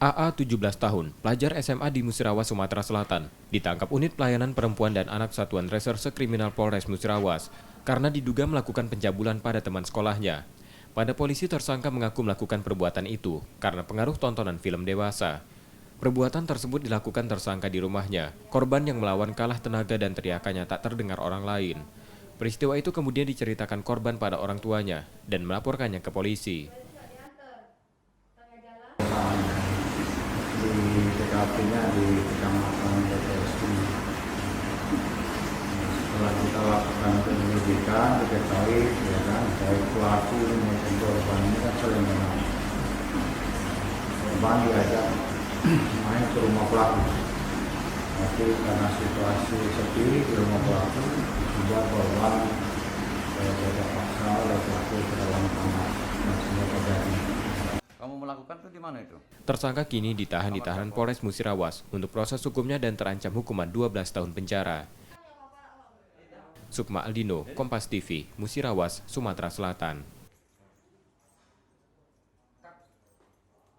AA 17 tahun, pelajar SMA di Musirawas, Sumatera Selatan, ditangkap unit pelayanan perempuan dan anak Satuan Reserse Kriminal Polres Musirawas karena diduga melakukan pencabulan pada teman sekolahnya. Pada polisi, tersangka mengaku melakukan perbuatan itu karena pengaruh tontonan film dewasa. Perbuatan tersebut dilakukan tersangka di rumahnya. Korban yang melawan kalah tenaga dan teriakannya tak terdengar orang lain. Peristiwa itu kemudian diceritakan korban pada orang tuanya dan melaporkannya ke polisi. Di TKP-nya di Kecamatan Bethesda. Setelah kita lakukan penyelidikan, diketahui ya kan, baik pelaku maupun korban ini kan saling kenal. Korban diajak main ke rumah pelaku, tapi karena situasi sepi di rumah pelaku, juga korban diajak paksa oleh pelaku ke dalam kamar dan semua terjadi. Kamu melakukan itu di mana itu? Tersangka kini ditahan di tahanan Polres Musirawas untuk proses hukumnya dan terancam hukuman 12 tahun penjara. Sukma Aldino, Kompas TV, Musirawas, Sumatera Selatan.